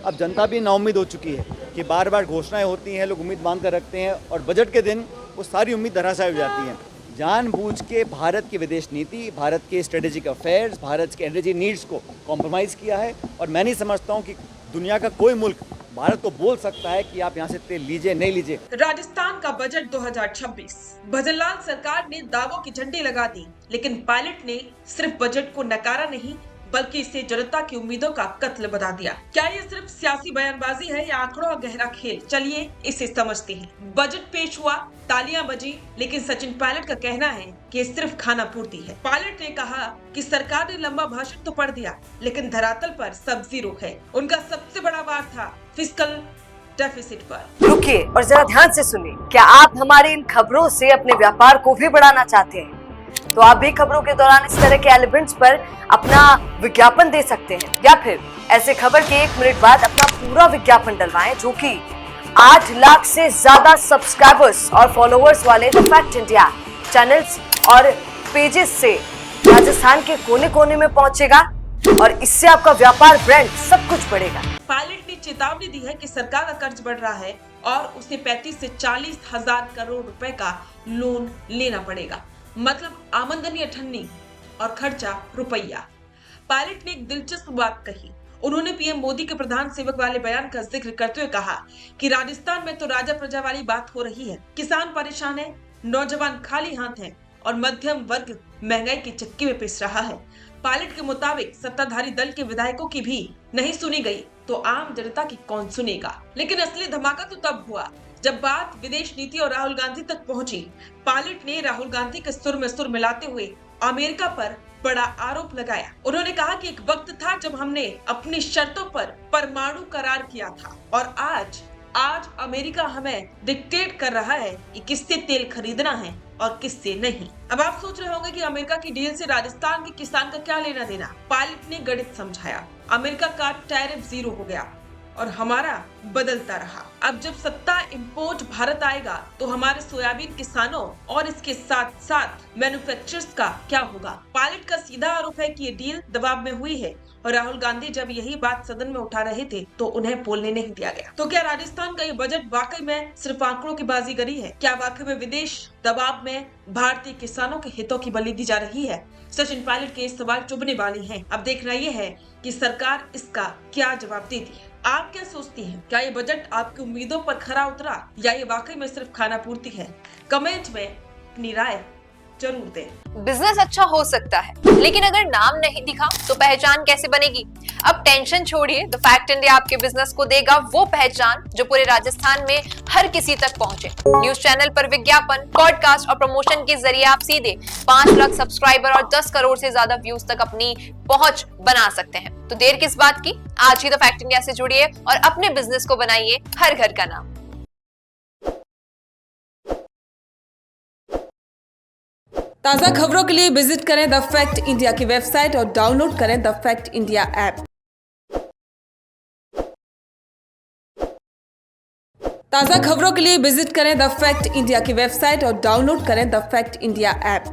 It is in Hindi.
अब जनता भी नाउम्मीद हो चुकी है कि बार बार घोषणाएं होती हैं, लोग उम्मीद बांध कर रखते हैं और बजट के दिन वो सारी उम्मीद धराशायी हो जाती हैं। जानबूझ के भारत की विदेश नीति, भारत के स्ट्रेटेजिक अफेयर्स, भारत के एनर्जी नीड्स को कॉम्प्रोमाइज़ किया है और मैं नहीं समझता हूँ कि दुनिया का कोई मुल्क भारत को बोल सकता है कि आप यहाँ से तेल लीजिए नहीं लीजिए। राजस्थान का बजट 2026। भजनलाल सरकार ने दावों की झंडी लगा दी, लेकिन पायलट ने सिर्फ बजट को नकारा नहीं बल्कि इसे जनता की उम्मीदों का कत्ल बता दिया। क्या ये सिर्फ सियासी बयानबाजी है या आंकड़ों का गहरा खेल? चलिए इसे समझते हैं। बजट पेश हुआ, तालियां बजी, लेकिन सचिन पायलट का कहना है कि ये सिर्फ खाना पूर्ति है। पायलट ने कहा कि सरकार ने लंबा भाषण तो पढ़ दिया, लेकिन धरातल पर सब जीरो है। उनका सबसे बड़ा वार था फिस्कल डेफिसिट पर। रुकिए और जरा ध्यान से सुनिए। क्या आप हमारी इन खबरों से अपने व्यापार को भी बढ़ाना चाहते हैं? तो आप भी खबरों के दौरान इस तरह के एलिमेंट्स पर अपना विज्ञापन दे सकते हैं, या फिर ऐसे खबर के 1 मिनट बाद अपना पूरा विज्ञापन डलवाएं, जो कि 8 लाख से ज्यादा सब्सक्राइबर्स और फॉलोअर्स वाले द फैक्ट इंडिया चैनल्स और पेजेस से राजस्थान के कोने कोने में पहुंचेगा और इससे आपका व्यापार, ब्रांड सब कुछ बढ़ेगा। पायलट ने चेतावनी दी है कि सरकार का कर्ज बढ़ रहा है और उसे 35 से 40 हजार करोड़ रुपए का लोन लेना पड़ेगा। मतलब आमदनी 98 और खर्चा रुपया। पायलट ने एक दिलचस्प बात कही। उन्होंने पीएम मोदी के प्रधान सेवक वाले बयान का जिक्र करते हुए कहा कि राजस्थान में तो राजा प्रजा वाली बात हो रही है। किसान परेशान है, नौजवान खाली हाथ हैं और मध्यम वर्ग महंगाई की चक्की में पिस रहा है। पायलट के मुताबिक सत्ताधारी दल के विधायकों की भी नहीं सुनी गई तो आम जनता की कौन सुनेगा। लेकिन असली धमाका तो तब हुआ जब बात विदेश नीति और राहुल गांधी तक पहुंची। पायलट ने राहुल गांधी के सुर में सुर मिलाते हुए अमेरिका पर बड़ा आरोप लगाया। उन्होंने कहा कि एक वक्त था जब हमने अपनी शर्तों पर परमाणु करार किया था और आज अमेरिका हमें डिक्टेट कर रहा है कि किससे तेल खरीदना है और किससे नहीं। अब आप सोच रहे होंगे कि अमेरिका की डील से राजस्थान के किसान का क्या लेना देना। पायलट ने गणित समझाया। अमेरिका का टैरिफ 0 हो गया और हमारा बदलता रहा। अब जब सत्ता इंपोर्ट भारत आएगा तो हमारे सोयाबीन किसानों और इसके साथ साथ मैन्युफैक्चरर्स का क्या होगा। पायलट का सीधा आरोप है कि ये डील दबाव में हुई है और राहुल गांधी जब यही बात सदन में उठा रहे थे तो उन्हें बोलने नहीं दिया गया। तो क्या राजस्थान का ये बजट वाकई में सिर्फ आंकड़ों की बाजीगरी है? क्या वाकई में विदेश दबाव में भारतीय किसानों के हितों की बलि दी जा रही है? सचिन पायलट के सवाल चुभने वाले हैं। अब देखना ये है कि सरकार इसका क्या जवाब देती है। आप क्या सोचती हैं? क्या ये बजट आपकी उम्मीदों पर खरा उतरा या ये वाकई में सिर्फ खाना पूर्ति है? कमेंट में अपनी राय जरूर दें। बिजनेस अच्छा हो सकता है, लेकिन अगर नाम नहीं दिखा तो पहचान कैसे बनेगी? अब टेंशन छोड़िए, द फैक्ट इंडिया आपके बिजनेस को देगा वो पहचान जो पूरे राजस्थान में हर किसी तक पहुंचे। न्यूज चैनल पर विज्ञापन, पॉडकास्ट और प्रमोशन के जरिए आप सीधे 5 लाख सब्सक्राइबर और 10 करोड़ से ज्यादा व्यूज तक अपनी पहुंच बना सकते हैं। तो देर किस बात की, आज ही द फैक्ट इंडिया से जुड़िए और अपने बिजनेस को बनाइए हर घर का नाम। ताज़ा खबरों के लिए विजिट करें द फैक्ट इंडिया की वेबसाइट और डाउनलोड करें द फैक्ट इंडिया ऐप। ताज़ा खबरों के लिए विजिट करें द फैक्ट इंडिया की वेबसाइट और डाउनलोड करें द फैक्ट इंडिया ऐप।